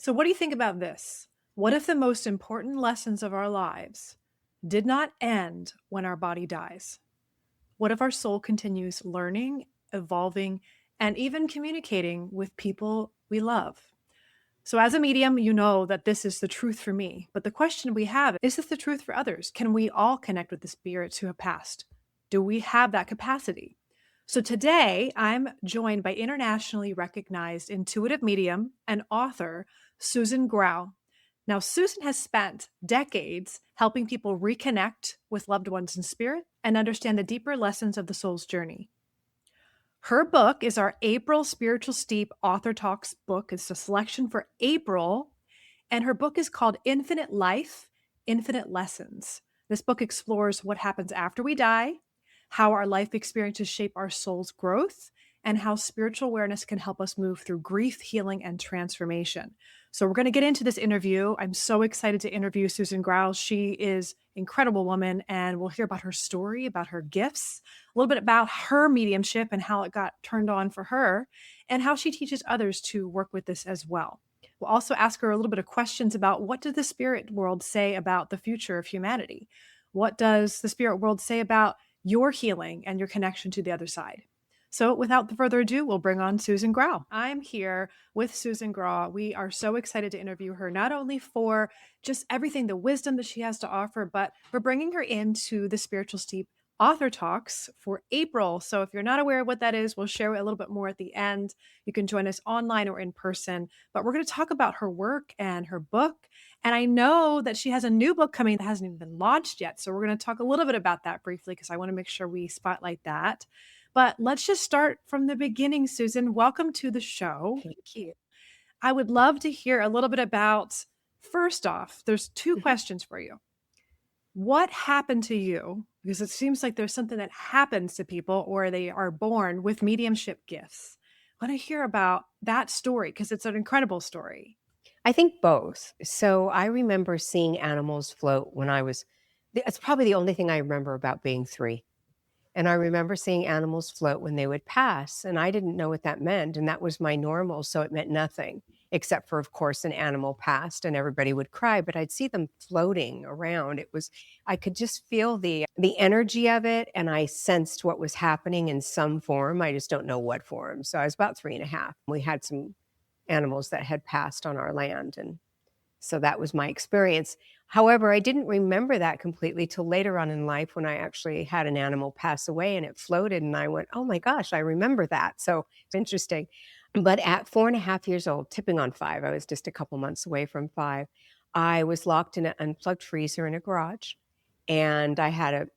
So, what do you think about this? What if the most important lessons of our lives did not end when our body dies? What if our soul continues learning, evolving, and even communicating with people we love? So, as a medium, you know that this is the truth for me. But the question we have is this the truth for others? Can we all connect with the spirits who have passed? Do we have that capacity? So, today I'm joined by internationally recognized intuitive medium and author Susan Grau. Now, Susan has spent decades helping people reconnect with loved ones in spirit and understand the deeper lessons of the soul's journey. Her book is our April Spiritual Steep Author Talks book. It's a selection for April, and her book is called Infinite Life, Infinite Lessons. This book explores what happens after we die, how our life experiences shape our soul's growth, and how spiritual awareness can help us move through grief, healing, and transformation. So we're going to get into this interview. I'm so excited to interview Susan Grau. She is an incredible woman, and we'll hear about her story, about her gifts, a little bit about her mediumship and how it got turned on for her, and how she teaches others to work with this as well. We'll also ask her a little bit of questions about what did the spirit world say about the future of humanity? What does the spirit world say about your healing and your connection to the other side? So without further ado, we'll bring on Susan Grau. I'm here with Susan Grau. We are so excited to interview her, not only for just everything, the wisdom that she has to offer, but we're bringing her into the Spiritual Steep Author Talks for April. So if you're not aware of what that is, we'll share a little bit more at the end. You can join us online or in person, but we're going to talk about her work and her book. And I know that she has a new book coming that hasn't even been launched yet. So we're going to talk a little bit about that briefly because I want to make sure we spotlight that. But let's just start from the beginning, Susan. Welcome to the show. Thank you. I would love to hear a little bit about, first off, there's two Mhm. questions for you. What happened to you? Because it seems like there's something that happens to people or they are born with mediumship gifts. I want to hear about that story because it's an incredible story. I think both. So I remember seeing animals float when it's probably the only thing I remember about being 3. And I remember seeing animals float when they would pass, and I didn't know what that meant, and that was my normal, so it meant nothing, except for, of course, an animal passed and everybody would cry, but I'd see them floating around. I could just feel the energy of it, and I sensed what was happening in some form. I just don't know what form. So I was about 3.5. We had some animals that had passed on our land, and so that was my experience. However, I didn't remember that completely till later on in life when I actually had an animal pass away and it floated and I went, oh my gosh, I remember that. So it's interesting. But at 4.5 years old, tipping on 5, I was just a couple months away from 5, I was locked in an unplugged freezer in a garage. And I had a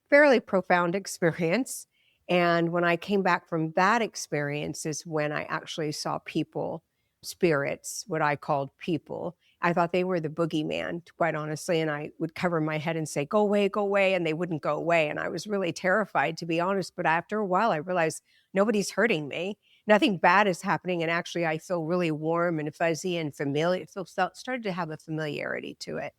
fairly profound experience. And when I came back from that experience is when I actually saw people, spirits, what I called people. I thought they were the boogeyman, quite honestly. And I would cover my head and say, go away. And they wouldn't go away. And I was really terrified, to be honest. But after a while, I realized nobody's hurting me. Nothing bad is happening. And actually, I feel really warm and fuzzy and familiar. Started to have a familiarity to it.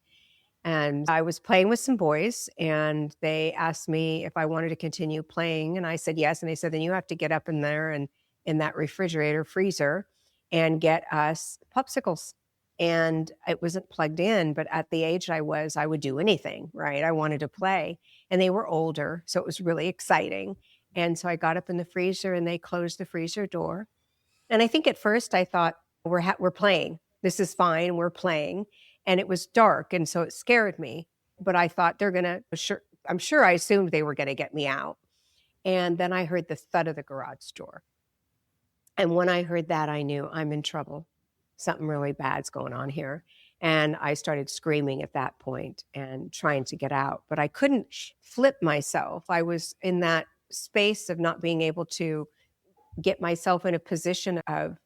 And I was playing with some boys, and they asked me if I wanted to continue playing. And I said yes. And they said, then you have to get up in there and in that refrigerator freezer and get us popsicles. And it wasn't plugged in, but at the age I was, I would do anything, right? I wanted to play. And they were older, so it was really exciting. And so I got up in the freezer and they closed the freezer door. And I think at first I thought, we're playing. This is fine. We're playing. And it was dark. And so it scared me. But I thought I'm sure I assumed they were going to get me out. And then I heard the thud of the garage door. And when I heard that, I knew I'm in trouble. Something really bad's going on here. And I started screaming at that point and trying to get out. But I couldn't flip myself. I was in that space of not being able to get myself in a position of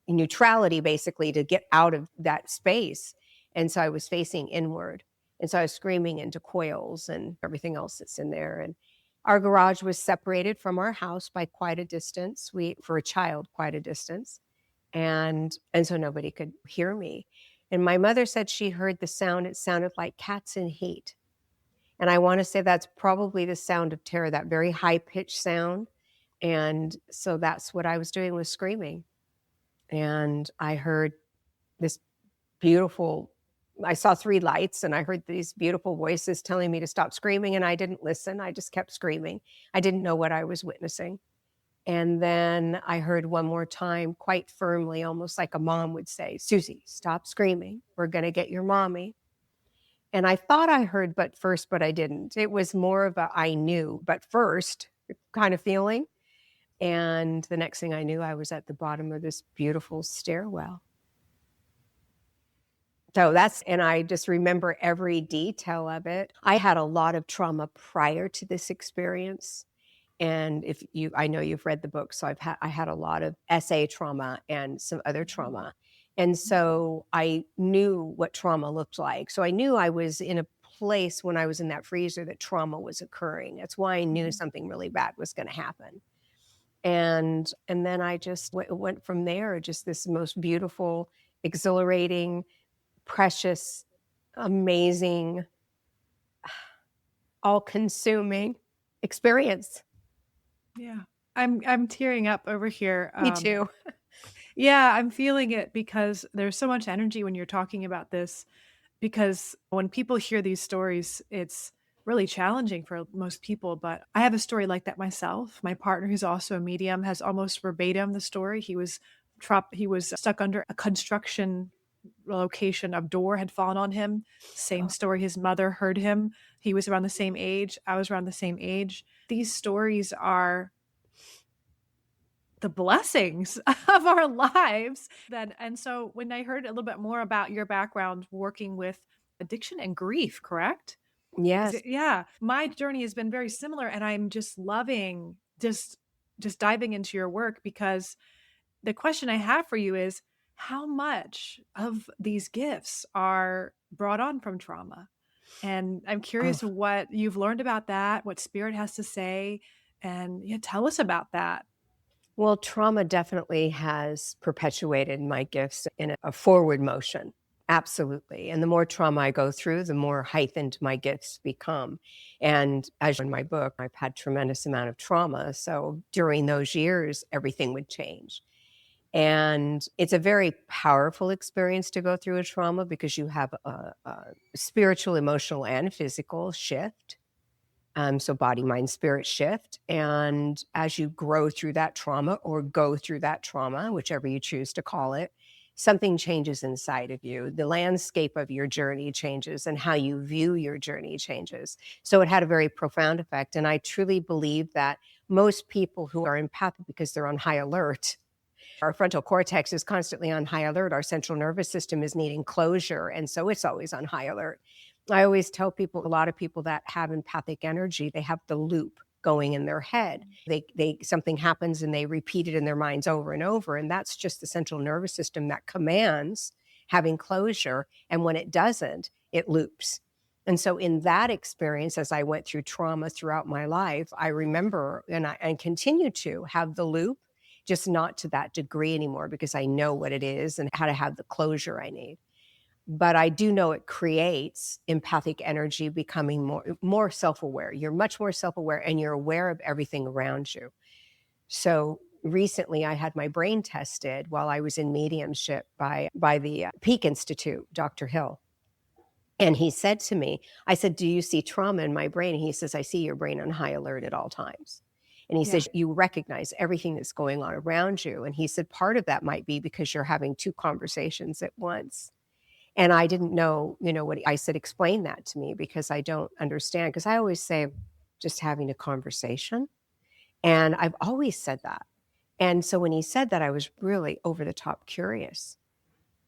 neutrality, basically, to get out of that space. And so I was facing inward. And so I was screaming into coils and everything else that's in there. And our garage was separated from our house by quite a distance. For a child, quite a distance. And so nobody could hear me. And my mother said she heard the sound. It sounded like cats in heat. And I want to say that's probably the sound of terror, that very high-pitched sound. And so that's what I was doing, was screaming. And I heard this beautiful, I saw 3 lights and I heard these beautiful voices telling me to stop screaming, and I didn't listen. I just kept screaming. I didn't know what I was witnessing. And then I heard one more time quite firmly, almost like a mom would say, "Susie, stop screaming. We're gonna get your mommy." And I thought I heard "but first," but I didn't. It was more of a "I knew, but first" kind of feeling. And the next thing I knew, I was at the bottom of this beautiful stairwell. So that's, and I just remember every detail of it. I had a lot of trauma prior to this experience. And if you, I know you've read the book, so I had a lot of SA trauma and some other trauma. And so I knew what trauma looked like. So I knew I was in a place when I was in that freezer that trauma was occurring. That's why I knew something really bad was going to happen. And then I just went from there, just this most beautiful, exhilarating, precious, amazing, all-consuming experience. Yeah. I'm tearing up over here. Me too. Yeah, I'm feeling it because there's so much energy when you're talking about this. Because when people hear these stories, it's really challenging for most people. But I have a story like that myself. My partner, who's also a medium, has almost verbatim the story. He was stuck under a construction location. A door had fallen on him. Same story. His mother heard him. He was around the same age. I was around the same age. These stories are the blessings of our lives. And so when I heard a little bit more about your background working with addiction and grief, correct? Yes. Yeah, my journey has been very similar, and I'm just loving just diving into your work, because the question I have for you is, how much of these gifts are brought on from trauma? And I'm Oh, curious what you've learned about that, what spirit has to say, and yeah, tell us about that. well, trauma definitely has perpetuated my gifts in a forward motion. Absolutely. And the more trauma I go through, the more heightened my gifts become. And as in my book, I've had tremendous amount of trauma. So during those years, everything would change. And it's a very powerful experience to go through a trauma because you have a spiritual, emotional, and physical shift. So body, mind, spirit shift. And as you grow through that trauma or go through that trauma, whichever you choose to call it, something changes inside of you. The landscape of your journey changes and how you view your journey changes. So it had a very profound effect. And I truly believe that most people who are empathic because they're on high alert, our frontal cortex is constantly on high alert. Our central nervous system is needing closure. And so it's always on high alert. I always tell people, a lot of people that have empathic energy, they have the loop going in their head. They something happens and they repeat it in their minds over and over. And that's just the central nervous system that commands having closure. And when it doesn't, it loops. And so in that experience, as I went through trauma throughout my life, I remember and continue to have the loop, just not to that degree anymore because I know what it is and how to have the closure I need. But I do know it creates empathic energy, becoming more self-aware. You're much more self-aware and you're aware of everything around you. So recently I had my brain tested while I was in mediumship by the Peak Institute, Dr. Hill. And he said to me, I said, "Do you see trauma in my brain?" And he says, "I see your brain on high alert at all times." And he Yeah. says, "You recognize everything that's going on around you." And he said, "Part of that might be because you're having two conversations at once." And I didn't know, what I said, "Explain that to me because I don't understand." Because I always say, "Just having a conversation." And I've always said that. And so when he said that, I was really over the top curious.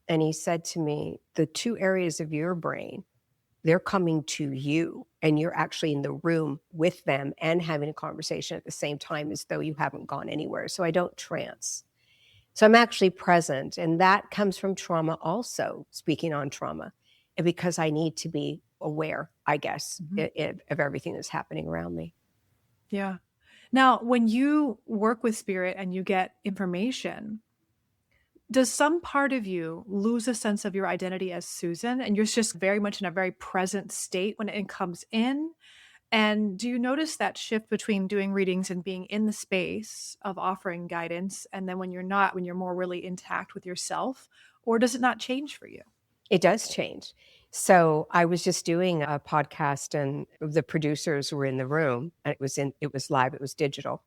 And he said to me, "The two areas of your brain, they're coming to you and you're actually in the room with them and having a conversation at the same time as though you haven't gone anywhere. So I don't trance. So I'm actually present. And that comes from trauma also, speaking on trauma, and because I need to be aware, I guess, Mhm. of everything that's happening around me. Yeah. Now, when you work with spirit and you get information, does some part of you lose a sense of your identity as Susan, and you're just very much in a very present state when it comes in? And do you notice that shift between doing readings and being in the space of offering guidance, and then when you're not, when you're more really intact with yourself, or does it not change for you? It does change. So I was just doing a podcast and the producers were in the room and it was live, it was digital.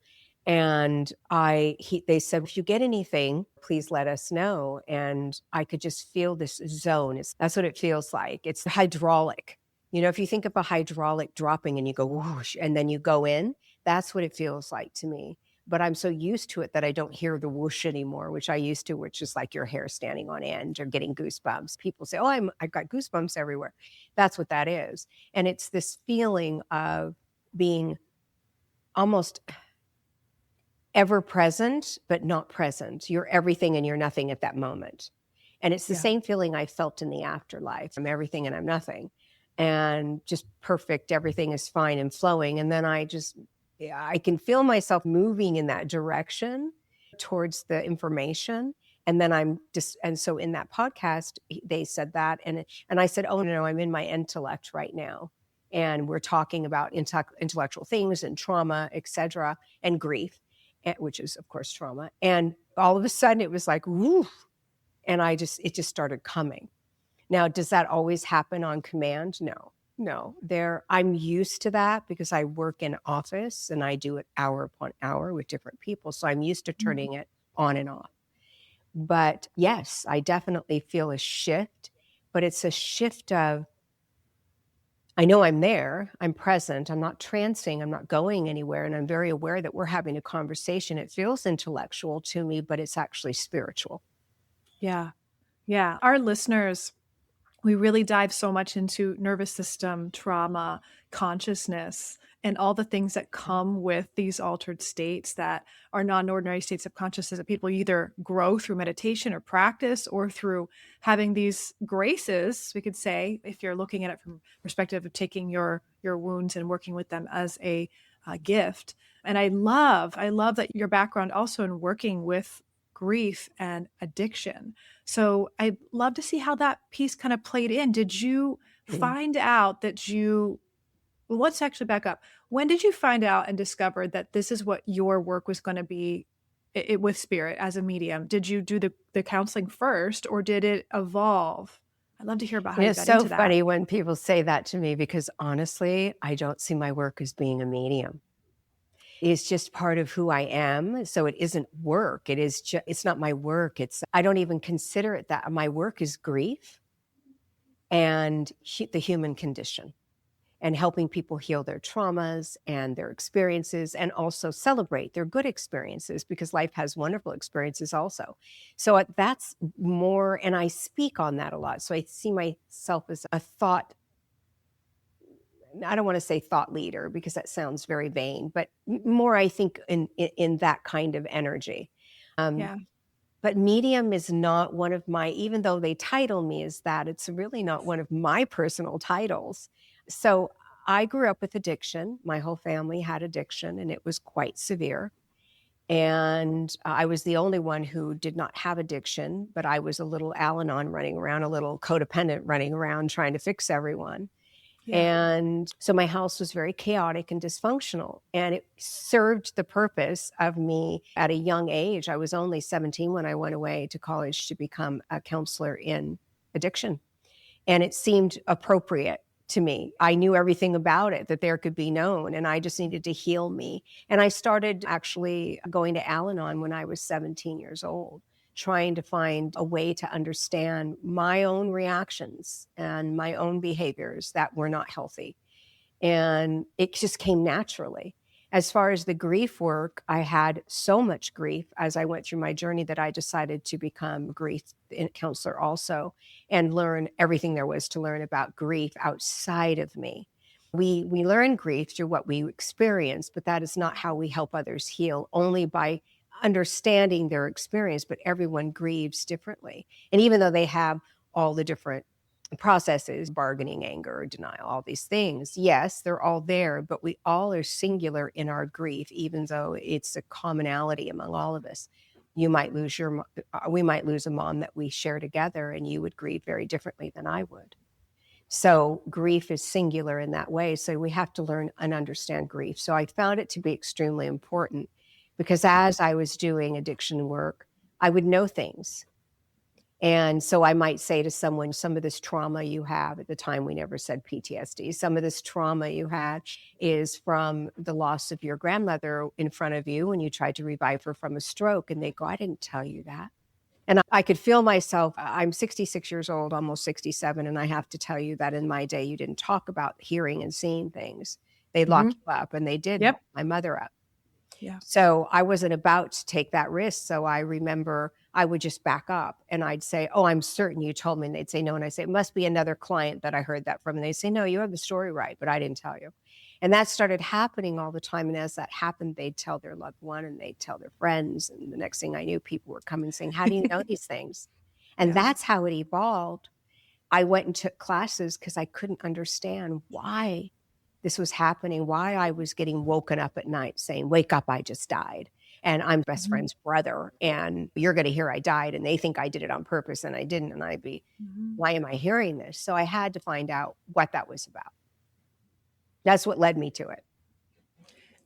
And they said, if you get anything, please let us know. And I could just feel this zone. That's what it feels like. It's hydraulic. You know, if you think of a hydraulic dropping and you go whoosh, and then you go in, that's what it feels like to me. But I'm so used to it that I don't hear the whoosh anymore, which I used to, which is like your hair standing on end or getting goosebumps. People say, oh, I've got goosebumps everywhere. That's what that is. And it's this feeling of being almost ever present, but not present. You're everything and you're nothing at that moment. And it's the same feeling I felt in the afterlife. I'm everything and I'm nothing. And just perfect, everything is fine and flowing. And then I can feel myself moving in that direction towards the information. And then and so in that podcast, they said that. And I said, oh, no, I'm in my intellect right now. And we're talking about intellectual things and trauma, et cetera, and grief, which is, of course, trauma. And all of a sudden it was like, woof. And it just started coming. Now, does that always happen on command? No. I'm used to that because I work in office and I do it hour upon hour with different people. So I'm used to turning it on and off. But yes, I definitely feel a shift, but it's a shift of, I know I'm there, I'm present, I'm not trancing, I'm not going anywhere, and I'm very aware that we're having a conversation. It feels intellectual to me, but it's actually spiritual. Yeah. Yeah. Our listeners, we really dive so much into nervous system, trauma, consciousness, and all the things that come with these altered states that are non-ordinary states of consciousness that people either grow through meditation or practice or through having these graces, we could say, if you're looking at it from perspective of taking your wounds and working with them as a gift. And I love that your background also in working with grief and addiction. So I'd love to see how that piece kind of played in. Did you find out that well, let's actually back up. When did you find out and discover that this is what your work was going to be with spirit as a medium? Did you do the counseling first or did it evolve? I'd love to hear about how you got into that. It's so funny when people say that to me because honestly, I don't see my work as being a medium. It's just part of who I am. So it isn't work. It's not my work. I don't even consider it that. My work is grief and the human condition and helping people heal their traumas and their experiences and also celebrate their good experiences because life has wonderful experiences also. So that's more, and I speak on that a lot. So I see myself as a thought, I don't want to say thought leader because that sounds very vain, but more, I think, in that kind of energy. But medium is not one of even though they title me as that, it's really not one of my personal titles. So I grew up with addiction. My whole family had addiction and it was quite severe. And I was the only one who did not have addiction, but I was a little Al-Anon running around, a little codependent running around trying to fix everyone. Yeah. And so my house was very chaotic and dysfunctional, and it served the purpose of me at a young age. I was only 17 when I went away to college to become a counselor in addiction. And it seemed appropriate to me. I knew everything about it that there could be known, and I just needed to heal me. And I started actually going to Al-Anon when I was 17 years old, trying to find a way to understand my own reactions and my own behaviors that were not healthy. And it just came naturally. As far as the grief work, I had so much grief as I went through my journey that I decided to become a grief counselor also and learn everything there was to learn about grief outside of me. We learn grief through what we experience, but that is not how we help others heal, only by understanding their experience, but everyone grieves differently. And even though they have all the different processes, bargaining, anger, denial, all these things, yes, they're all there, but we all are singular in our grief, even though it's a commonality among all of us. We might lose a mom that we share together, and you would grieve very differently than I would. So grief is singular in that way. So we have to learn and understand grief. So I found it to be extremely important because as I was doing addiction work, I would know things. And so I might say to someone, some of this trauma you have, at the time we never said PTSD, some of this trauma you had is from the loss of your grandmother in front of you when you tried to revive her from a stroke. And they go, I didn't tell you that. And I could feel myself, I'm 66 years old, almost 67, and I have to tell you that in my day, you didn't talk about hearing and seeing things. They'd lock Mhm. you up, and they did lock Yep. my mother up. Yeah. So I wasn't about to take that risk. So I remember I would just back up and I'd say, oh, I'm certain you told me. And they'd say no. And I say, it must be another client that I heard that from. And they'd say, no, you have the story right, but I didn't tell you. And that started happening all the time. And as that happened, they'd tell their loved one and they'd tell their friends. And the next thing I knew, people were coming saying, how do you know these things? And Yeah. that's how it evolved. I went and took classes because I couldn't understand why this was happening, why I was getting woken up at night saying, wake up, I just died. And I'm best Mhm. friend's brother. And you're going to hear I died. And they think I did it on purpose and I didn't. And I'd be, Mhm. why am I hearing this? So I had to find out what that was about. That's what led me to it.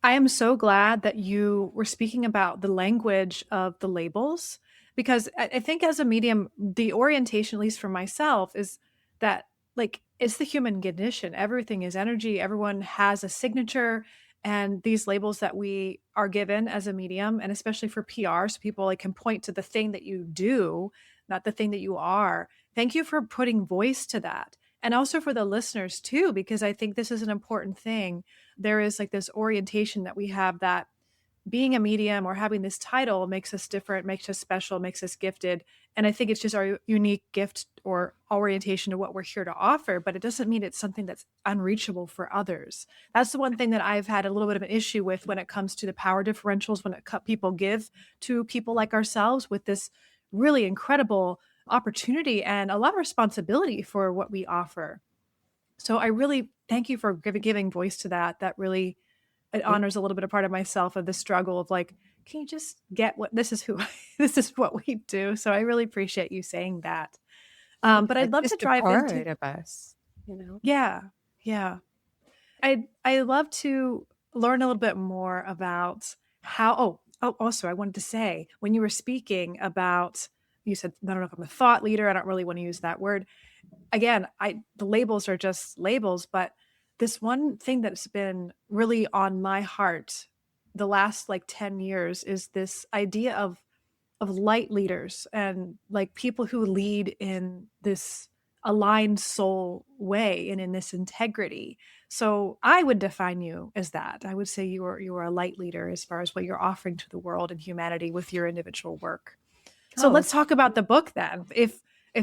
I am so glad that you were speaking about the language of the labels, because I think as a medium, the orientation, at least for myself, is that like it's the human condition. Everything is energy. Everyone has a signature, and these labels that we are given as a medium, and especially for PR, so people like can point to the thing that you do, not the thing that you are. Thank you for putting voice to that. And also for the listeners too, because I think this is an important thing. There is like this orientation that we have that being a medium or having this title makes us different, makes us special, makes us gifted. And I think it's just our unique gift or orientation to what we're here to offer, but it doesn't mean it's something that's unreachable for others. That's the one thing that I've had a little bit of an issue with when it comes to the power differentials, when people give to people like ourselves with this really incredible opportunity and a lot of responsibility for what we offer. So I really thank you for giving voice to that. That really it honors a little bit of part of myself of the struggle of like, can you just get what this is who this is what we do. So I really appreciate you saying that. But I'd It's love to just a drive into part of us, you know? yeah, yeah. I love to learn a little bit more about how also I wanted to say when you were speaking about you said I don't know if I'm a thought leader. I don't really want to use that word again, I the labels are just labels, but this one thing that's been really on my heart the last like 10 years is this idea of light leaders and like people who lead in this aligned soul way and in this integrity. So I would define you as that. I would say you are a light leader as far as what you're offering to the world and humanity with your individual work. So Oh, let's talk about the book then. If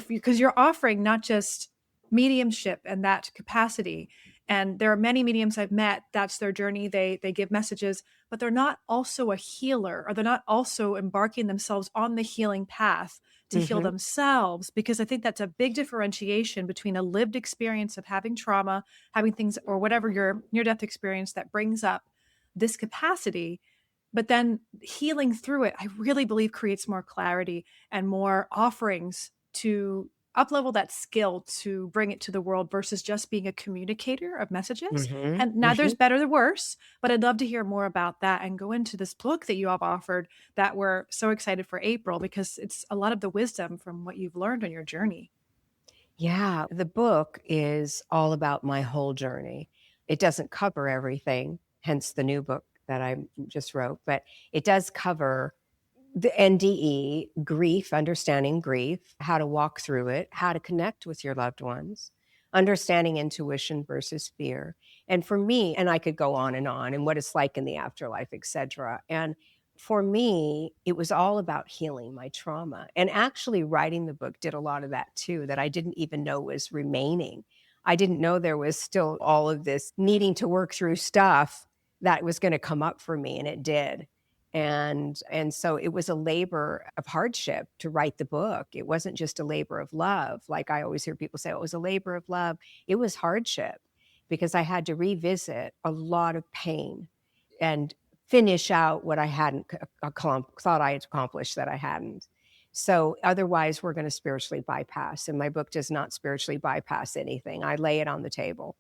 because you're offering not just mediumship and that capacity, and there are many mediums I've met, that's their journey. They give messages, but they're not also a healer, or they're not also embarking themselves on the healing path to heal mhm. themselves, because I think that's a big differentiation between a lived experience of having trauma, having things or whatever your near death experience that brings up this capacity, but then healing through it, I really believe creates more clarity and more offerings to uplevel that skill to bring it to the world versus just being a communicator of messages. Mhm, And neither's mhm. better or worse, but I'd love to hear more about that and go into this book that you have offered that we're so excited for April, because it's a lot of the wisdom from what you've learned on your journey. Yeah, the book is all about my whole journey. It doesn't cover everything, hence the new book that I just wrote, but it does cover the NDE, grief, understanding grief, how to walk through it, how to connect with your loved ones, understanding intuition versus fear. And for me, and I could go on and what it's like in the afterlife, etc. And for me, it was all about healing my trauma. And actually writing the book did a lot of that too, that I didn't even know was remaining. I didn't know there was still all of this needing to work through stuff that was going to come up for me, and it did. And so it was a labor of hardship to write the book. It wasn't just a labor of love. Like I always hear people say, oh, it was a labor of love. It was hardship because I had to revisit a lot of pain and finish out what I hadn't thought I had accomplished that I hadn't. So otherwise, we're going to spiritually bypass. And my book does not spiritually bypass anything. I lay it on the table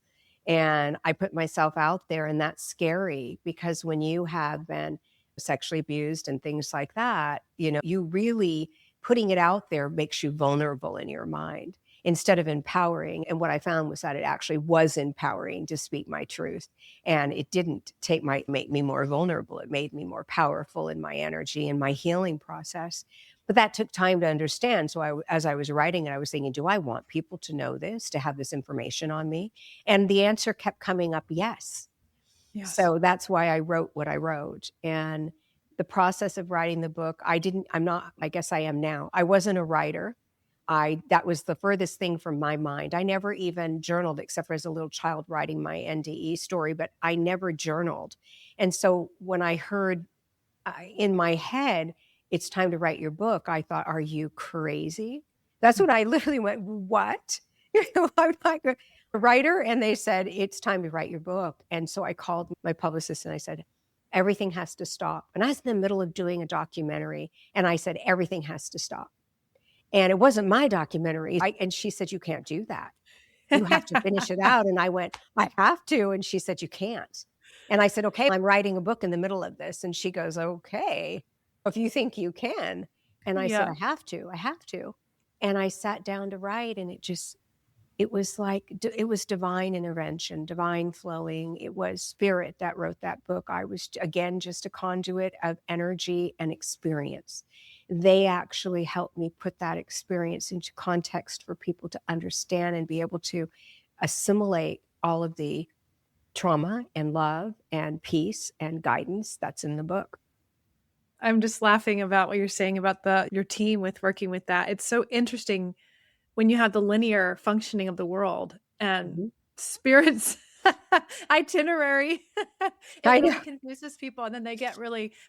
and I put myself out there. And that's scary because when you have been sexually abused and things like that, you know, you really putting it out there makes you vulnerable in your mind instead of empowering. And what I found was that it actually was empowering to speak my truth. And it didn't make me more vulnerable. It made me more powerful in my energy and my healing process. But that took time to understand. So as I was writing it, I was thinking, do I want people to know this, to have this information on me? And the answer kept coming up, yes. Yes. So that's why I wrote what I wrote. And the process of writing the book, I guess I am now. I wasn't a writer. That was the furthest thing from my mind. I never even journaled except for as a little child writing my NDE story, but I never journaled. And so when I heard in my head, it's time to write your book, I thought, are you crazy? That's what I literally went, what? I'm not a writer. And they said, it's time to write your book. And so I called my publicist and I said, everything has to stop. And I was in the middle of doing a documentary and I said, everything has to stop. And it wasn't my documentary. And she said, you can't do that. You have to finish it out. And I went, I have to. And she said, you can't. And I said, okay, I'm writing a book in the middle of this. And she goes, okay, if you think you can. And I said, Yeah. I have to. And I sat down to write and it was like, it was divine intervention, divine flowing. It was spirit that wrote that book. I was, again, just a conduit of energy and experience. They actually helped me put that experience into context for people to understand and be able to assimilate all of the trauma and love and peace and guidance that's in the book. I'm just laughing about what you're saying about your team with working with that. It's so interesting when you have the linear functioning of the world and Mm-hmm. spirits itinerary. It I really know. confuses people and then they get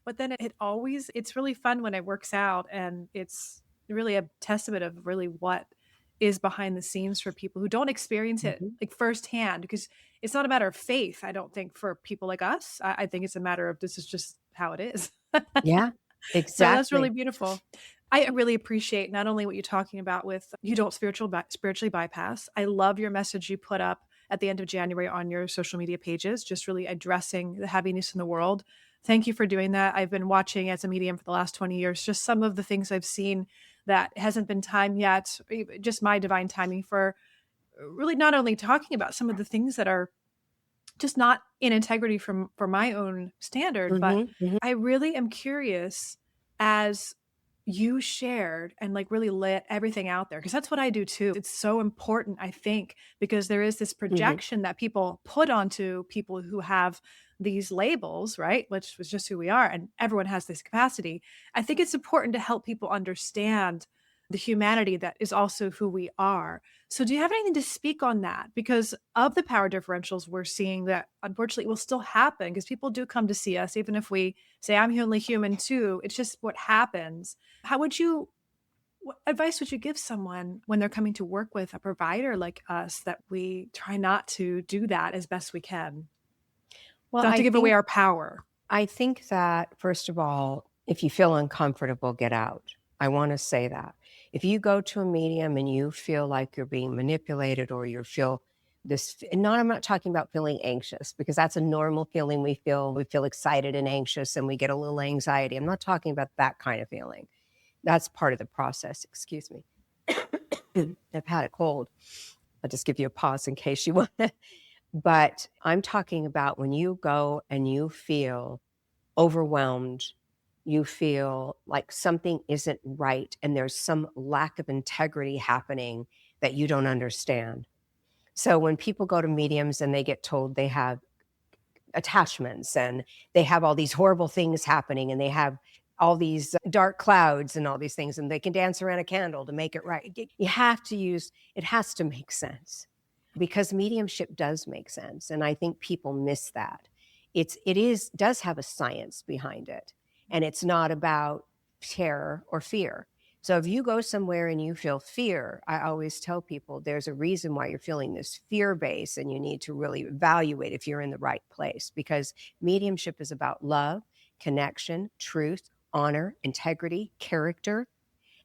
but then it's really fun when it works out, and it's really a testament of really what is behind the scenes for people who don't experience it Mm-hmm. like firsthand, because it's not a matter of faith. I don't think for people like us, I think it's a matter of this is just how it is. Yeah, So that's really exactly. beautiful. I really appreciate not only what you're talking about with you don't spiritually bypass. I love your message you put up at the end of January on your social media pages, just really addressing the heaviness in the world. Thank you for doing that. I've been watching as a medium for the last 20 years, just some of the things I've seen that hasn't been time yet, just my divine timing for really not only talking about some of the things that are just not in integrity for my own standard, but Mm-hmm. Mm-hmm. I really am curious as you shared and like really lit everything out there, because that's what I do too. It's so important, I think, because there is this Mm-hmm. projection that people put onto people who have these labels, right? Which was just who we are, and everyone has this capacity. I think it's important to help people understand the humanity that is also who we are. So do you have anything to speak on that? Because of the power differentials we're seeing that unfortunately will still happen, because people do come to see us, even if we say, I'm only human too. It's just what happens. What advice would you give someone when they're coming to work with a provider like us, that we try not to do that as best we can? Well, Not to give away our power. I think that, first of all, if you feel uncomfortable, get out. I want to say that. If you go to a medium and you feel like you're being manipulated or you feel this, I'm not talking about feeling anxious, because that's a normal feeling we feel. We feel excited and anxious and we get a little anxiety. I'm not talking about that kind of feeling. That's part of the process. Excuse me. I've had a cold. I'll just give you a pause in case you want to. But I'm talking about when you go and you feel overwhelmed, you feel like something isn't right and there's some lack of integrity happening that you don't understand. So when people go to mediums and they get told they have attachments and they have all these horrible things happening and they have all these dark clouds and all these things and they can dance around a candle to make it right. You have to use, it has to make sense, because mediumship does make sense. And I think people miss that. Does have a science behind it. And it's not about terror or fear. So if you go somewhere and you feel fear, I always tell people there's a reason why you're feeling this fear base, and you need to really evaluate if you're in the right place, because mediumship is about love, connection, truth, honor, integrity, character,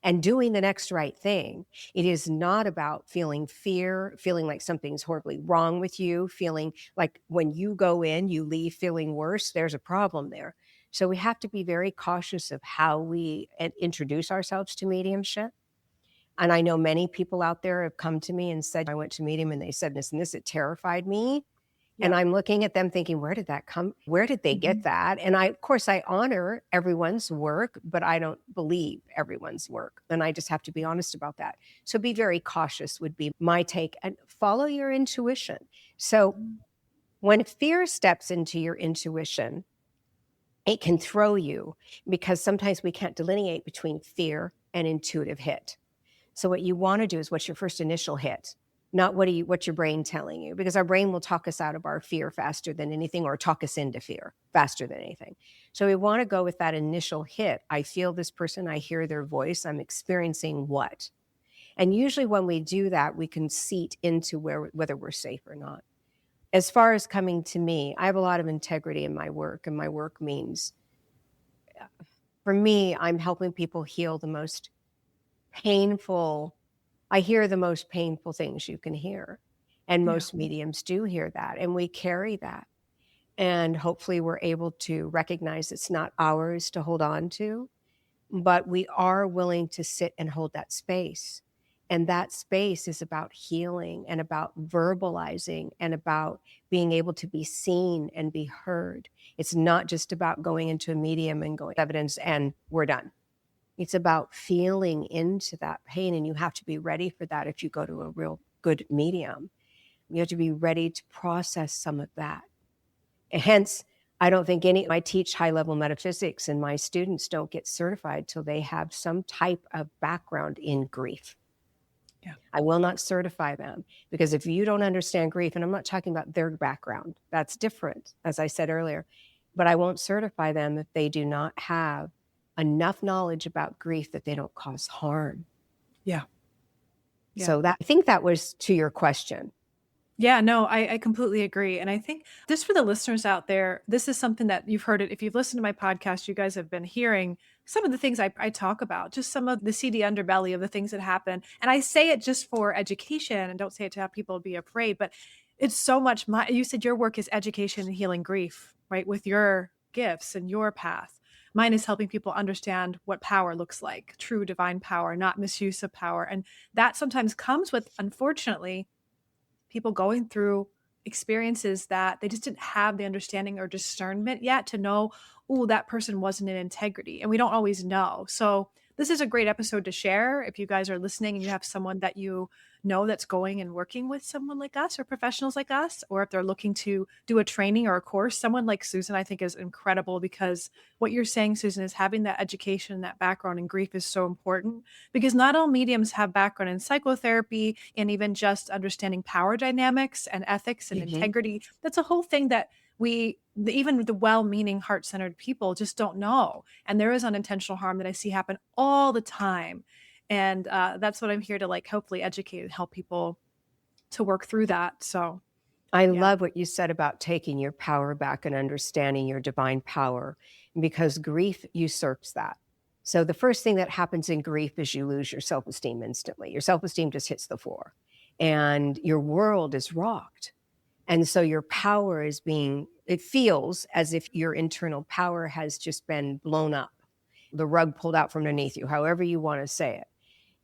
and doing the next right thing. It is not about feeling fear, feeling like something's horribly wrong with you, feeling like when you go in, you leave feeling worse. There's a problem there. So we have to be very cautious of how we introduce ourselves to mediumship. And I know many people out there have come to me and said, I went to medium and they said this and this, it terrified me. And Yeah. I'm looking at them thinking, where did that come? Where did they get Mhm. that? And of course, I honor everyone's work, but I don't believe everyone's work. And I just have to be honest about that. So be very cautious would be my take, and follow your intuition. So when fear steps into your intuition, it can throw you because sometimes we can't delineate between fear and intuitive hit. So what you want to do is, what's your first initial hit? Not what's your brain telling you, because our brain will talk us out of our fear faster than anything, or talk us into fear faster than anything. So we want to go with that initial hit. I feel this person, I hear their voice, I'm experiencing what? And usually when we do that, we can seat into whether we're safe or not. As far as coming to me, I have a lot of integrity in my work, and my work means, for me, I'm helping people heal the most painful. I hear the most painful things you can hear. And Yeah. most mediums do hear that. And we carry that. And hopefully we're able to recognize it's not ours to hold on to, but we are willing to sit and hold that space. And that space is about healing and about verbalizing and about being able to be seen and be heard. It's not just about going into a medium and going evidence and we're done. It's about feeling into that pain, and you have to be ready for that if you go to a real good medium. You have to be ready to process some of that. And hence, I don't think I teach high-level metaphysics, and my students don't get certified till they have some type of background in grief. Yeah. I will not certify them, because if you don't understand grief, and I'm not talking about their background, that's different, as I said earlier, but I won't certify them if they do not have enough knowledge about grief that they don't cause harm. Yeah. Yeah. So I think that was to your question. Yeah, no, I completely agree. And I think just for the listeners out there, this is something that you've heard it. If you've listened to my podcast, you guys have been hearing some of the things I talk about, just some of the seedy underbelly of the things that happen. And I say it just for education and don't say it to have people be afraid, but it's so much. You said your work is education and healing grief, right? With your gifts and your path. Mine is helping people understand what power looks like, true divine power, not misuse of power. And that sometimes comes with, unfortunately, people going through experiences that they just didn't have the understanding or discernment yet to know, oh, that person wasn't in integrity. And we don't always know. So this is a great episode to share if you guys are listening and you have someone that you know that's going and working with someone like us or professionals like us, or if they're looking to do a training or a course. Someone like Susan, I think, is incredible, because what you're saying, Susan, is having that education, that background in grief is so important, because not all mediums have background in psychotherapy and even just understanding power dynamics and ethics and Mm-hmm. integrity. That's a whole thing that even the well-meaning heart-centered people just don't know. And there is unintentional harm that I see happen all the time. And that's what I'm here to, like, hopefully educate and help people to work through that. So I yeah. love what you said about taking your power back and understanding your divine power, because grief usurps that. So the first thing that happens in grief is you lose your self-esteem instantly. Your self-esteem just hits the floor and your world is rocked. And so your power is it feels as if your internal power has just been blown up, the rug pulled out from underneath you, however you want to say it.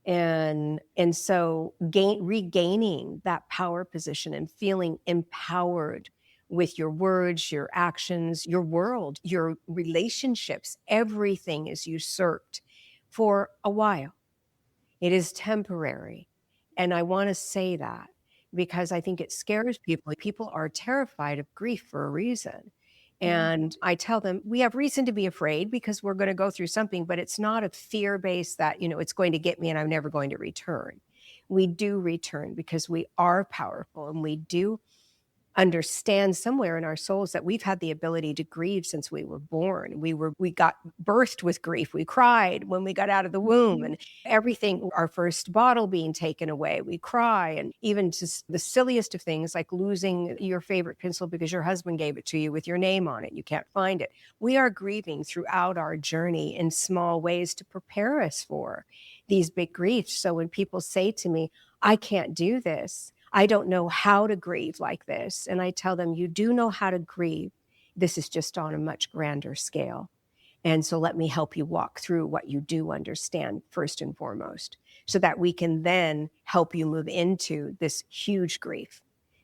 And so regaining that power position and feeling empowered with your words, your actions, your world, your relationships, everything is usurped for a while. It is temporary. And I want to say that because I think it scares people. People are terrified of grief for a reason. Yeah. And I tell them, we have reason to be afraid because we're going to go through something, but it's not a fear based that, it's going to get me and I'm never going to return. We do return because we are powerful, and we do understand somewhere in our souls that we've had the ability to grieve since we were born. We got birthed with grief. We cried when we got out of the womb, and everything, our first bottle being taken away, we cry. And even just the silliest of things, like losing your favorite pencil because your husband gave it to you with your name on it. You can't find it. We are grieving throughout our journey in small ways to prepare us for these big griefs. So when people say to me, I can't do this, I don't know how to grieve like this. And I tell them, you do know how to grieve. This is just on a much grander scale. And so let me help you walk through what you do understand first and foremost, so that we can then help you move into this huge grief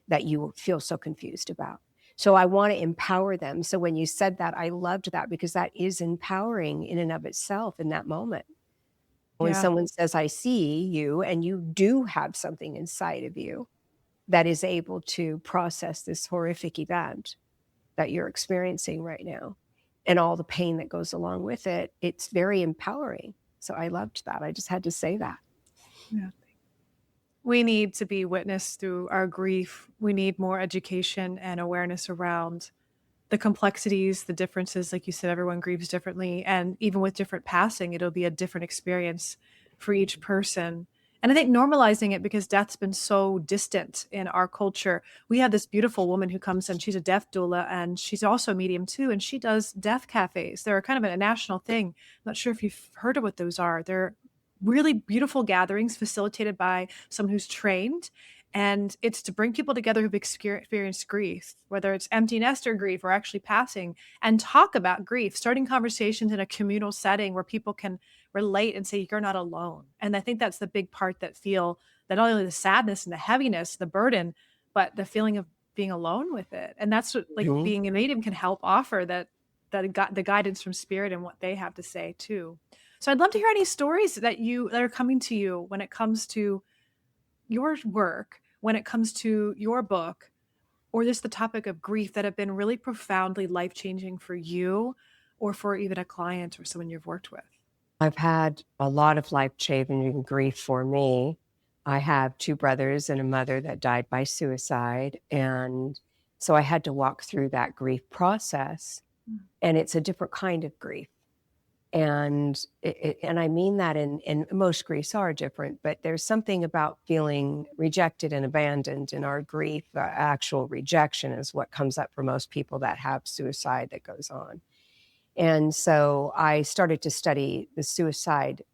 that you feel so confused about. So I want to empower them. So when you said that, I loved that, because that is empowering in and of itself in that moment. When Yeah. someone says, I see you, and you do have something inside of you that is able to process this horrific event that you're experiencing right now and all the pain that goes along with it, it's very empowering. So I loved that. I just had to say that. Yeah. We need to be witnessed through our grief. We need more education and awareness around the complexities, the differences. Like you said, everyone grieves differently. And even with different passing, it'll be a different experience for each person. And I think normalizing it, because death's been so distant in our culture. We have this beautiful woman who comes in, she's a death doula, and she's also a medium too. And she does death cafes. They're kind of a national thing. I'm not sure if you've heard of what those are. They're really beautiful gatherings facilitated by someone who's trained, and it's to bring people together who've experienced grief, whether it's empty nester grief or actually passing, and talk about grief, starting conversations in a communal setting where people can relate and say, you're not alone. And I think that's the big part, that feel that not only the sadness and the heaviness, the burden, but the feeling of being alone with it. And that's what, like, Mhm. being a medium can help offer, the guidance from spirit and what they have to say too. So I'd love to hear any stories that are coming to you when it comes to your work, when it comes to your book, or just the topic of grief, that have been really profoundly life-changing for you, or for even a client or someone you've worked with. I've had a lot of life-changing grief for me. I have 2 brothers and a mother that died by suicide, and so I had to walk through that grief process, Mm. and it's a different kind of grief. And I mean that in most griefs are different, but there's something about feeling rejected and abandoned in our grief. Actual rejection is what comes up for most people that have suicide that goes on. And so I started to study the suicide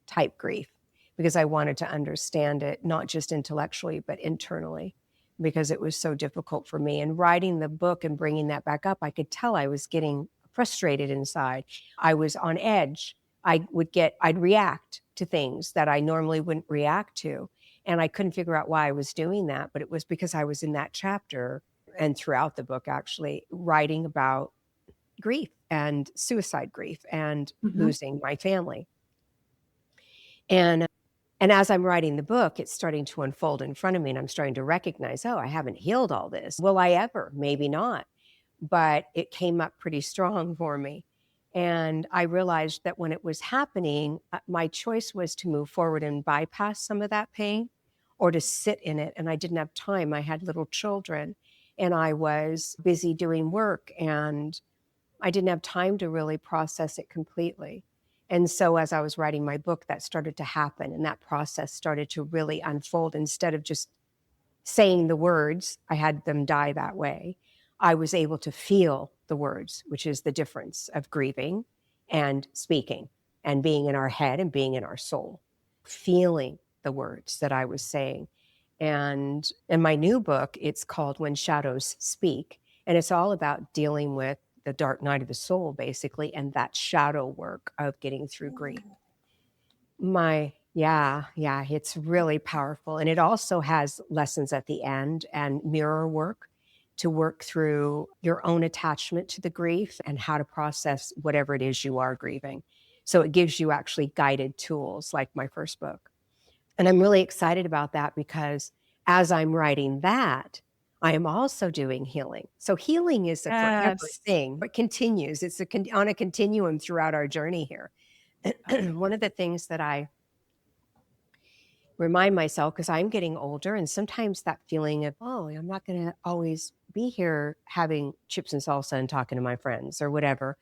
type grief, because I wanted to understand it, not just intellectually, but internally, because it was so difficult for me. And writing the book and bringing that back up, I could tell I was getting frustrated inside. I was on edge. I'd react to things that I normally wouldn't react to. And I couldn't figure out why I was doing that, but it was because I was in that chapter, and throughout the book, actually, writing about grief and suicide grief and Mhm. losing my family. And and as I'm writing the book, it's starting to unfold in front of me, and I'm starting to recognize, oh, I haven't healed all this. Will I ever? Maybe not. But it came up pretty strong for me. And I realized that when it was happening, my choice was to move forward and bypass some of that pain, or to sit in it. And I didn't have time. I had little children, and I was busy doing work, and I didn't have time to really process it completely. And so as I was writing my book, that started to happen, and that process started to really unfold. Instead of just saying the words, I had them die that way. I was able to feel the words, which is the difference of grieving and speaking, and being in our head and being in our soul, feeling the words that I was saying. And in my new book, it's called When Shadows Speak. And it's all about dealing with the dark night of the soul, basically, and that shadow work of getting through grief. Yeah, it's really powerful. And it also has lessons at the end and mirror work to work through your own attachment to the grief and how to process whatever it is you are grieving. So it gives you actually guided tools, like my first book. And I'm really excited about that, because as I'm writing that, I am also doing healing. So healing is a forever Yes. thing, but continues. It's on a continuum throughout our journey here. One of the things that I remind myself, because I'm getting older, and sometimes that feeling of, oh, I'm not going to always be here having chips and salsa and talking to my friends or whatever,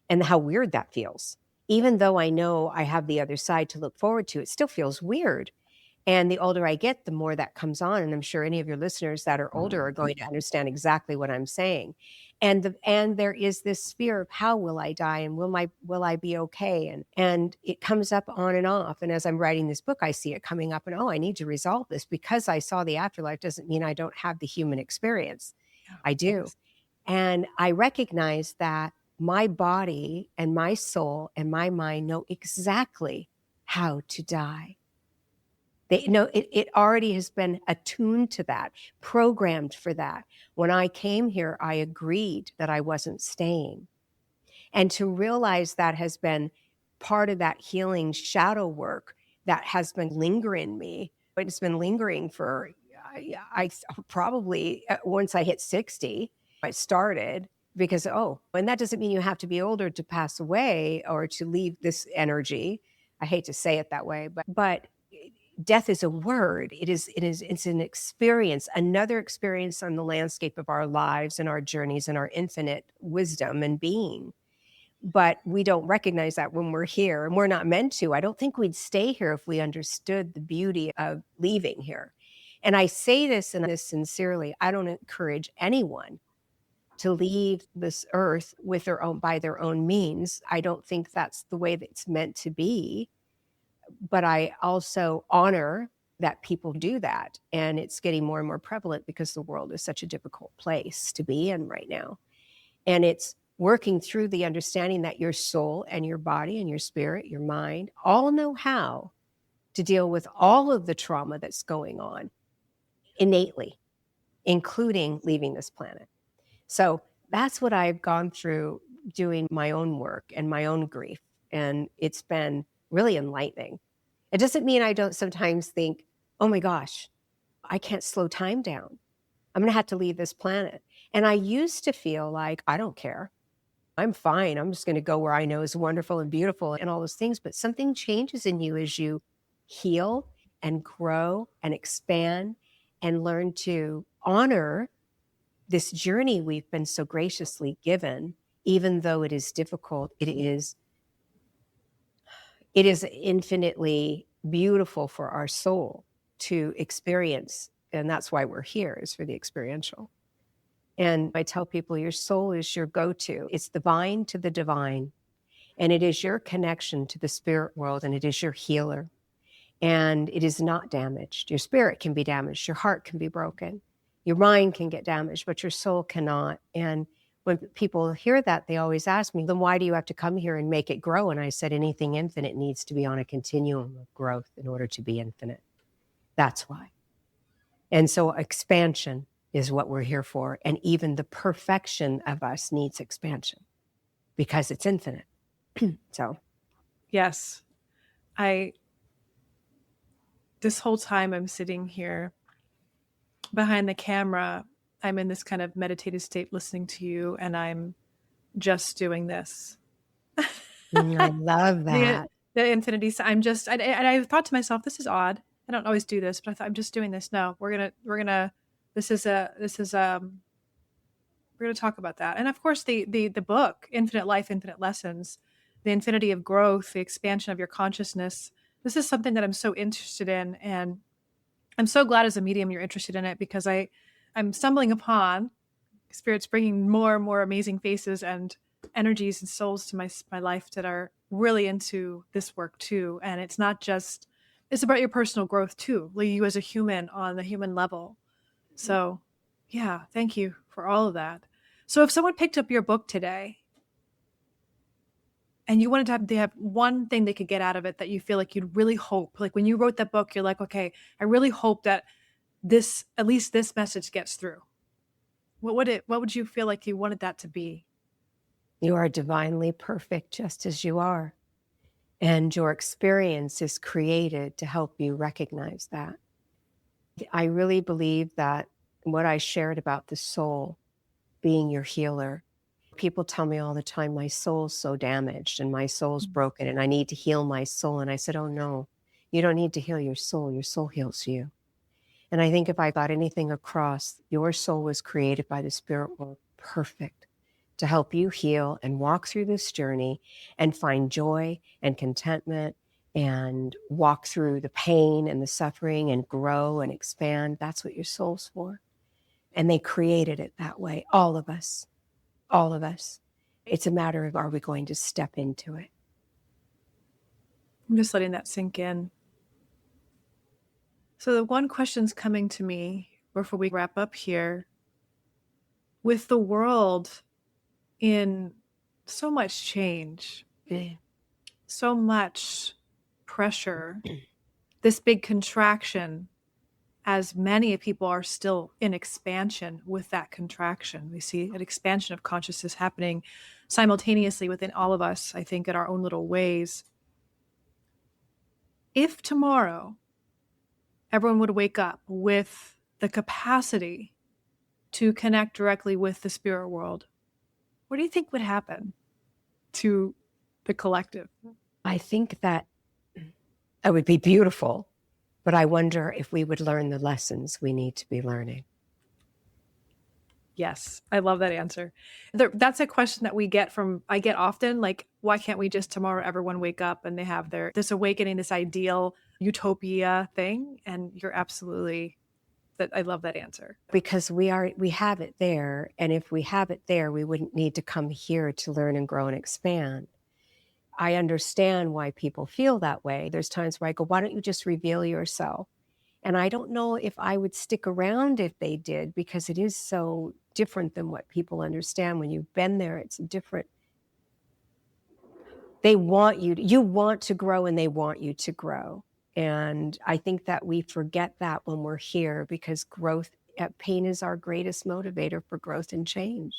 and how weird that feels. Even though I know I have the other side to look forward to, it still feels weird. And the older I get, the more that comes on, and I'm sure any of your listeners that are older are going to understand exactly what I'm saying. And there is this fear of, how will I die, and will I be okay? And it comes up on and off. And as I'm writing this book, I see it coming up, and, oh, I need to resolve this. Because I saw the afterlife doesn't mean I don't have the human experience. Yeah. I do. And I recognize that my body and my soul and my mind know exactly how to die. They know it already has been attuned to that, programmed for that. When I came here, I agreed that I wasn't staying. And to realize that has been part of that healing shadow work that has been lingering in me. It's been lingering for, I probably once I hit 60, I started because, and that doesn't mean you have to be older to pass away or to leave this energy. I hate to say it that way, but death is a word. It's an experience, another experience on the landscape of our lives and our journeys and our infinite wisdom and being. But we don't recognize that when we're here, and we're not meant to. I don't think we'd stay here if we understood the beauty of leaving here. And I say this and this sincerely. I don't encourage anyone to leave this earth with by their own means. I don't think that's the way that it's meant to be. But I also honor that people do that. And it's getting more and more prevalent because the world is such a difficult place to be in right now. And it's working through the understanding that your soul and your body and your spirit, your mind, all know how to deal with all of the trauma that's going on innately, including leaving this planet. So that's what I've gone through doing my own work and my own grief. And it's been really enlightening. It doesn't mean I don't sometimes think, oh my gosh, I can't slow time down. I'm going to have to leave this planet. And I used to feel like, I don't care. I'm fine. I'm just going to go where I know is wonderful and beautiful and all those things. But something changes in you as you heal and grow and expand and learn to honor this journey we've been so graciously given. Even though it is difficult, it is infinitely beautiful for our soul to experience. And that's why we're here, is for the experiential. And I tell people, your soul is your go-to. It's divine to the divine. And it is your connection to the spirit world. And it is your healer. And it is not damaged. Your spirit can be damaged. Your heart can be broken. Your mind can get damaged, but your soul cannot. And when people hear that, they always ask me, then why do you have to come here and make it grow? And I said, anything infinite needs to be on a continuum of growth in order to be infinite. That's why. And so expansion is what we're here for. And even the perfection of us needs expansion because it's infinite. So. Yes. This whole time I'm sitting here behind the camera, I'm in this kind of meditative state listening to you, and I'm just doing this. I love that. The infinity. And I thought to myself, this is odd. I don't always do this, but I thought, I'm just doing this. No, we're gonna, we're gonna talk about that. And of course the book, Infinite Life, Infinite Lessons, the infinity of growth, the expansion of your consciousness. This is something that I'm so interested in. And I'm so glad as a medium you're interested in it, because I'm stumbling upon spirits bringing more and more amazing faces and energies and souls to my life that are really into this work too. And it's not just, it's about your personal growth too, like you as a human on the human level. So yeah, thank you for all of that. So if someone picked up your book today and you wanted to they have one thing they could get out of it that you feel like you'd really hope, like when you wrote that book, you're like, okay, I really hope that at least this message gets through. What would you feel like you wanted that to be? You are divinely perfect just as you are. And your experience is created to help you recognize that. I really believe that what I shared about the soul being your healer, people tell me all the time, my soul's so damaged and my soul's broken and I need to heal my soul. And I said, oh no, you don't need to heal your soul heals you. And I think if I got anything across, your soul was created by the spirit world perfect to help you heal and walk through this journey and find joy and contentment and walk through the pain and the suffering and grow and expand. That's what your soul's for. And they created it that way. All of us. All of us. It's a matter of, are we going to step into it? I'm just letting that sink in. So the one question's coming to me before we wrap up here. With the world in So much change, Yeah. so much pressure, this big contraction, as many people are still in expansion with that contraction. We see an expansion of consciousness happening simultaneously within all of us, I think, in our own little ways. If tomorrow everyone would wake up with the capacity to connect directly with the spirit world, what do you think would happen to the collective? I think that it would be beautiful, but I wonder if we would learn the lessons we need to be learning. Yes, I love that answer. That's a question that I get often, like, why can't we just tomorrow everyone wake up and they have this awakening, this ideal utopia thing? And you're absolutely, that I love that answer. Because we have it there, and if we have it there, we wouldn't need to come here to learn and grow and expand. I understand why people feel that way. There's times where I go, why don't you just reveal yourself? And I don't know if I would stick around if they did, because it is so different than what people understand. When you've been there, it's different. They want you want to grow, and they want you to grow. And I think that we forget that when we're here, because pain is our greatest motivator for growth and change.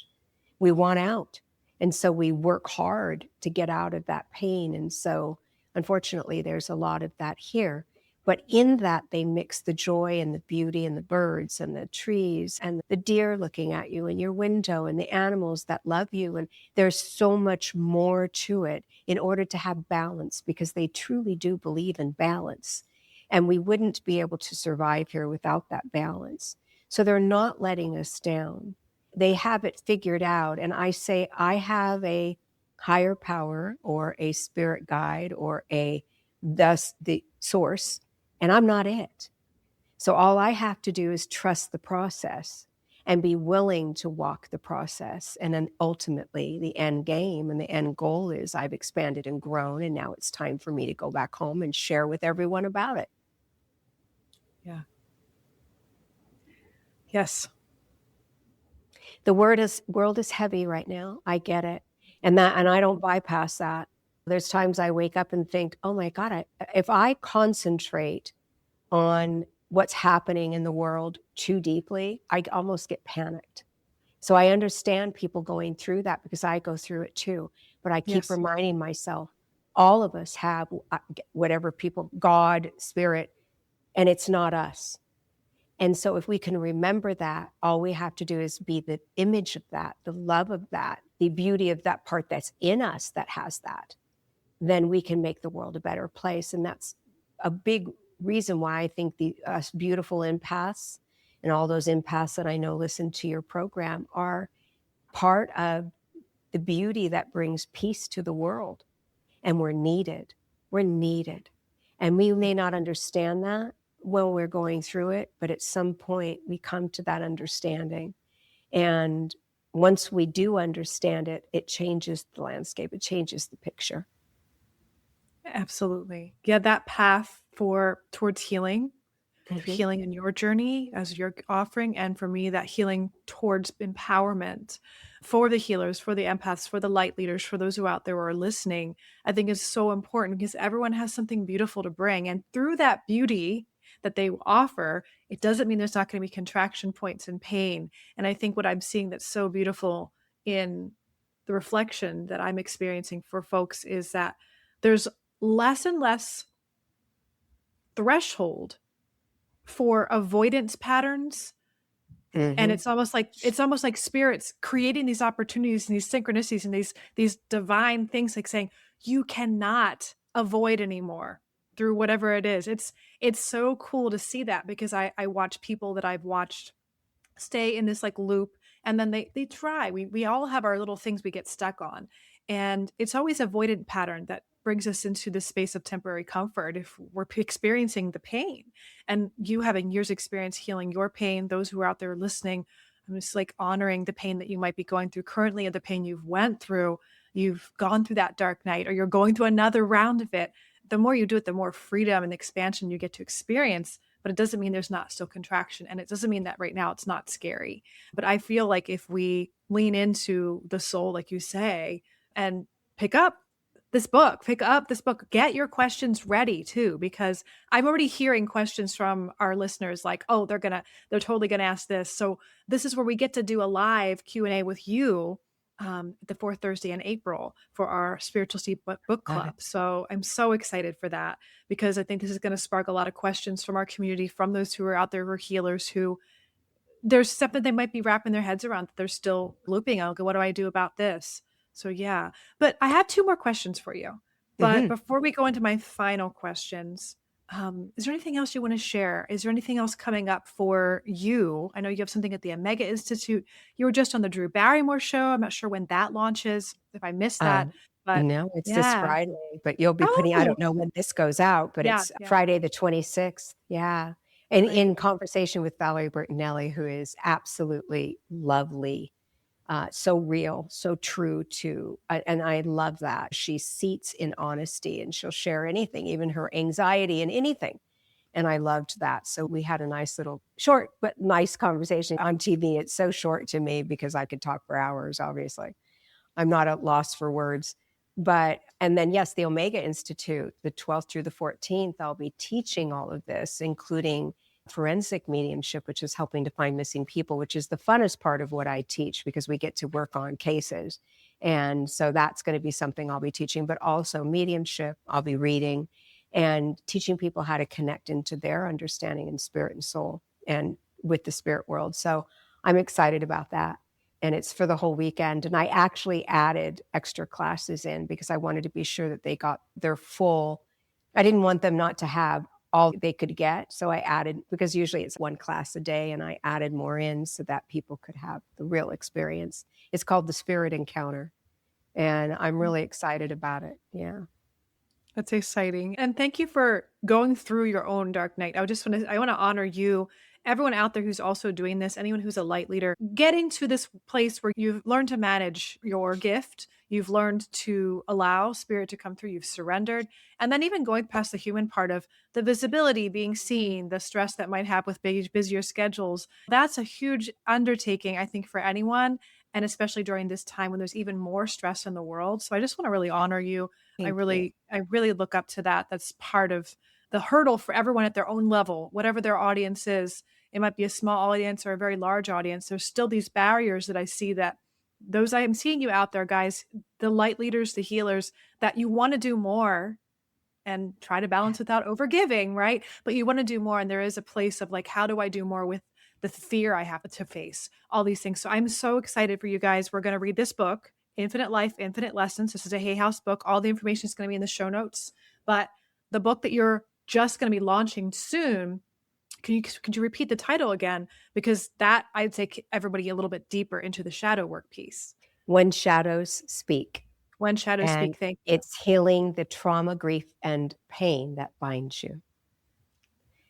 We want out. And so we work hard to get out of that pain. And so unfortunately, there's a lot of that here. But in that, they mix the joy and the beauty and the birds and the trees and the deer looking at you in your window and the animals that love you. And there's so much more to it in order to have balance, because they truly do believe in balance. And we wouldn't be able to survive here without that balance. So they're not letting us down. They have it figured out. And I say, I have a higher power or a spirit guide or thus the source, and I'm not it. So all I have to do is trust the process and be willing to walk the process. And then ultimately the end game and the end goal is I've expanded and grown, and now it's time for me to go back home and share with everyone about it. Yeah. Yes. The world is heavy right now. I get it. And I don't bypass that. There's times I wake up and think, oh my God, if I concentrate on what's happening in the world too deeply, I almost get panicked. So I understand people going through that, because I go through it too. But I keep Yes. reminding myself, all of us have whatever people, God, spirit, and it's not us. And so if we can remember that, all we have to do is be the image of that, the love of that, the beauty of that part that's in us that has that, then we can make the world a better place. And that's a big reason why I think us beautiful empaths and all those empaths that I know listen to your program are part of the beauty that brings peace to the world. And we're needed. We're needed. And we may not understand that when we're going through it, but at some point we come to that understanding. And once we do understand it, it changes the landscape. It changes the picture. Absolutely. Yeah, that path towards healing, Mm-hmm. healing in your journey as you're offering, and for me, that healing towards empowerment for the healers, for the empaths, for the light leaders, for those who out there are listening, I think is so important, because everyone has something beautiful to bring. And through that beauty that they offer, it doesn't mean there's not going to be contraction points and pain. And I think what I'm seeing that's so beautiful in the reflection that I'm experiencing for folks is that there's less and less threshold for avoidance patterns. Mm-hmm. And it's almost like spirits creating these opportunities and these synchronicities and these divine things, like saying you cannot avoid anymore through whatever it is. It's so cool to see that, because I watch people that I've watched stay in this like loop, and then they try. We all have our little things we get stuck on, and it's always a avoidant pattern that brings us into this space of temporary comfort if we're experiencing the pain. And you having years experience healing your pain, those who are out there listening, I'm just like honoring the pain that you might be going through currently, and the pain you've went through. You've gone through that dark night, or you're going through another round of it. The more you do it, the more freedom and expansion you get to experience. But it doesn't mean there's not still contraction. And it doesn't mean that right now it's not scary. But I feel like if we lean into the soul, like you say, and pick up this book. Pick up this book. Get your questions ready too, because I'm already hearing questions from our listeners like, oh, they're totally gonna ask this. So this is where we get to do a live Q&A with you the fourth Thursday in April for our Spiritual Seed Book Love Club. it. So I'm so excited for that because I think this is going to spark a lot of questions from our community, from those who are out there who are healers who there's something they might be wrapping their heads around that they're still looping. I'll go, what do I do about this? So yeah, but I have two more questions for you. But Hmm. before we go into my final questions, is there anything else you want to share? Is there anything else coming up for you? I know you have something at the Omega Institute. You were just on the Drew Barrymore show. I'm not sure when that launches, if I missed Uh, that, but no, it's this yeah. Friday, but you'll be putting, I Oh, don't know when this goes out, but yeah, it's yeah. Friday the 26th. Yeah. And Great. in conversation with Valerie Bertinelli, who is absolutely lovely, so real, so true to, and I love that. She seats in honesty and she'll share anything, even her anxiety and anything. And I loved that. So we had a nice little short, but nice conversation on TV. It's so short to me because I could talk for hours, obviously. I'm not at loss for words. But, and then, yes, the Omega Institute, the 12th through the 14th, I'll be teaching all of this, including forensic mediumship, which is helping to find missing people, which is the funnest part of what I teach because we get to work on cases. And so that's going to be something I'll be teaching, but also mediumship, I'll be reading and teaching people how to connect into their understanding in spirit and soul and with the spirit world. So I'm excited about that. And it's for the whole weekend. And I actually added extra classes in because I wanted to be sure that they got their full. I didn't want them not to have all they could get. So I added, because usually it's one class a day, and I added more in so that people could have the real experience. It's called the Spirit Encounter. And I'm really excited about it. Yeah. That's exciting. And thank you for going through your own dark night. I want to honor you, everyone out there who's also doing this, anyone who's a light leader, getting to this place where you've learned to manage your gift. You've learned to allow spirit to come through. You've surrendered. And then even going past the human part of the visibility, being seen, the stress that might have with busier schedules. That's a huge undertaking, I think, for anyone. And especially during this time when there's even more stress in the world. So I just want to really honor you. Thank you. I really look up to that. That's part of the hurdle for everyone at their own level, whatever their audience is. It might be a small audience or a very large audience. There's still these barriers that I see that those I am seeing you out there, guys, the light leaders, the healers, that you want to do more and try to balance without overgiving, right? But you want to do more. And there is a place of like, how do I do more with the fear I have to face, all these things. So I'm so excited for you guys. We're going to read this book, Infinite Life, Infinite Lessons. This is a Hay House book. All the information is going to be in the show notes. But the book that you're just going to be launching soon, could you repeat the title again? Because that I'd take everybody a little bit deeper into the shadow work piece. When Shadows Speak. When Shadows And Speak. Thank you. it's healing the trauma, grief, and pain that binds you.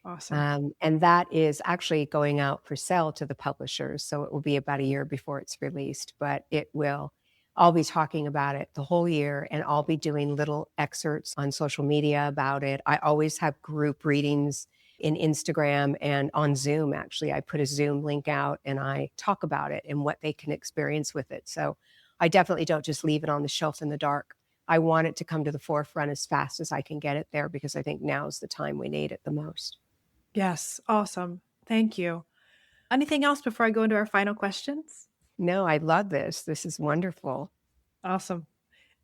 Awesome. And that is actually going out for sale to the publishers. So it will be about a year before it's released, but it will. I'll be talking about it the whole year, and I'll be doing little excerpts on social media about it. I always have group readings in Instagram and on Zoom. Actually, I put a Zoom link out and I talk about it and what they can experience with it. So I definitely don't just leave it on the shelf in the dark. I want it to come to the forefront as fast as I can get it there because I think now is the time we need it the most. Yes. Awesome. Thank you. Anything else before I go into our final questions? No, I love this. This is wonderful. Awesome.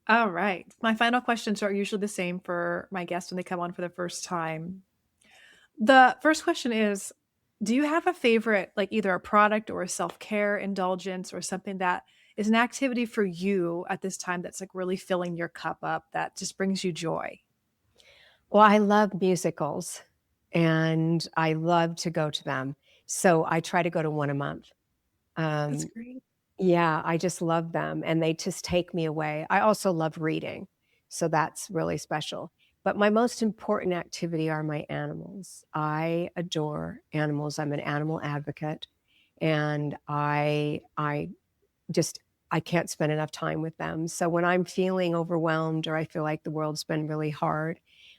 All right. My final questions are usually the same for my guests when they come on for the first time. The first question is, do you have a favorite, like either a product or a self-care indulgence or something that is an activity for you at this time that's like really filling your cup up that just brings you joy? Well, I love musicals and I love to go to them. So I try to go to one a month. That's Um, great. yeah, I just love them and they just take me away. I also love reading. So that's really special. But my most important activity are my animals. I adore animals. I'm an animal advocate and I just I can't spend enough time with them. So when I'm feeling overwhelmed or I feel like the world's been really hard,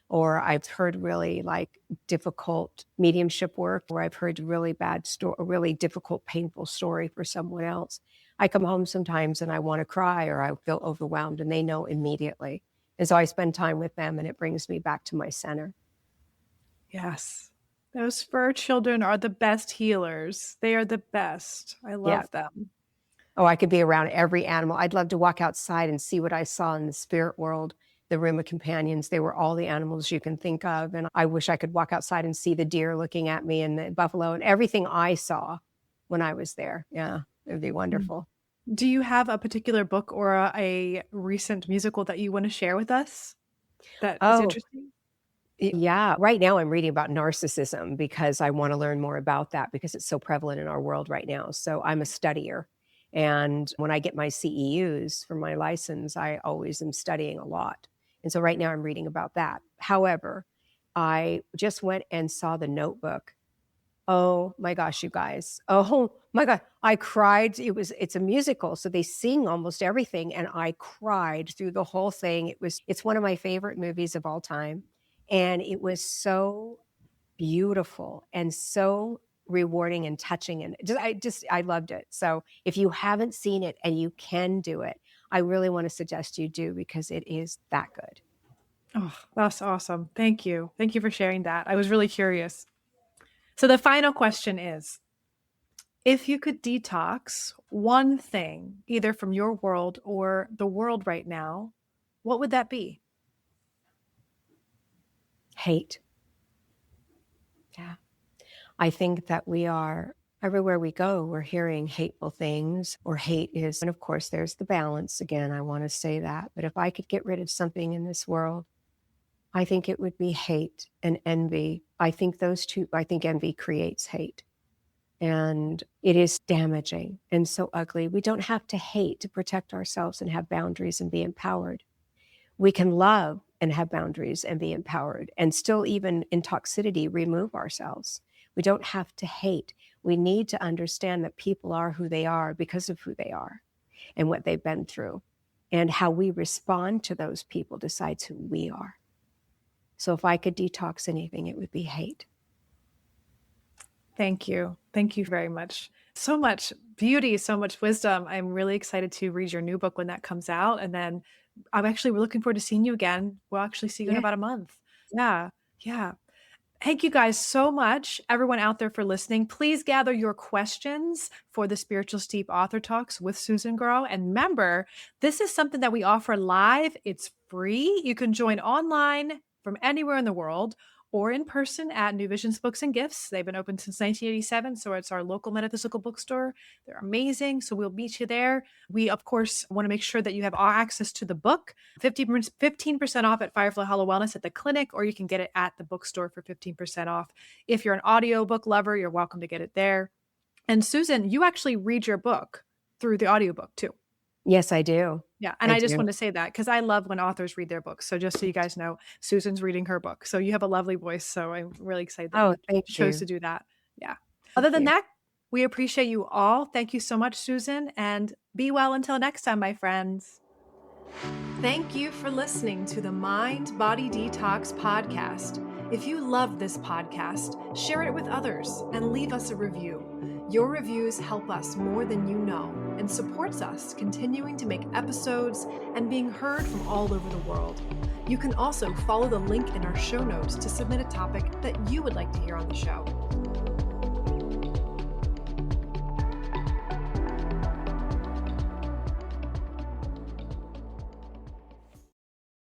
or I've heard really like difficult mediumship work, or I've heard really bad story, a really difficult, painful story for someone else. I come home sometimes and I want to cry or I feel overwhelmed, and they know immediately. And so I spend time with them and it brings me back to my center. Yes. Those fur children are the best healers. They are the best. I Yeah. love them. Oh, I could be around every animal. I'd love to walk outside and see what I saw in the spirit world. The room of companions, they were all the animals you can think of. And I wish I could walk outside and see the deer looking at me and the buffalo and everything I saw when I was there. Yeah, it would be wonderful. Do you have a particular book or a recent musical that you want to share with us that is interesting? Yeah. Right now I'm reading about narcissism because I want to learn more about that because it's so prevalent in our world right now. So I'm a studier. And when I get my CEUs for my license, I always am studying a lot. And so right now I'm reading about that. However, I just went and saw The Notebook. Oh my gosh, you guys. Oh my God. I cried. It's a musical. So they sing almost everything. And I cried through the whole thing. It's one of my favorite movies of all time. And it was so beautiful and so rewarding and touching. And I loved it. So if you haven't seen it and you can do it, I really want to suggest you do because it is that good. Oh, that's awesome. Thank you. Thank you for sharing that. I was really curious. So the final question is, if you could detox one thing, either from your world or the world right now, what would that be? Hate. Yeah. I think that we are, everywhere we go, we're hearing hateful things, or hate is, and of course, there's the balance again. I want to say that. But if I could get rid of something in this world, I think it would be hate and envy. I think envy creates hate. And it is damaging and so ugly. We don't have to hate to protect ourselves and have boundaries and be empowered. We can love and have boundaries and be empowered and still, even in toxicity, remove ourselves. We don't have to hate. We need to understand that people are who they are because of who they are and what they've been through. And how we respond to those people decides who we are. So if I could detox anything, it would be hate. Thank you. Thank you very much. So much beauty, so much wisdom. I'm really excited to read your new book when that comes out. And then we're looking forward to seeing you again. We'll actually see you in about a month. Yeah. Yeah. Thank you guys so much, everyone out there, for listening. Please gather your questions for the Spiritual Steep Author Talks with Susan Grau. And remember, this is something that we offer live. It's free. You can join online from anywhere in the world or in person at New Visions Books and Gifts. They've been open since 1987, so it's our local metaphysical bookstore. They're amazing, so we'll meet you there. We, of course, want to make sure that you have all access to the book. 15% off at Firefly Hollow Wellness at the clinic, or you can get it at the bookstore for 15% off. If you're an audiobook lover, you're welcome to get it there. And Susan, you actually read your book through the audiobook too. Yes, I do. Yeah. And I just want to say that because I love when authors read their books. So just so you guys know, Susan's reading her book. So you have a lovely voice. So I'm really excited that you chose to do that. Yeah. Other than that, we appreciate you all. Thank you so much, Susan. And be well until next time, my friends. Thank you for listening to the Mind Body Detox podcast. If you love this podcast, share it with others and leave us a review. Your reviews help us more than you know and supports us continuing to make episodes and being heard from all over the world. You can also follow the link in our show notes to submit a topic that you would like to hear on the show.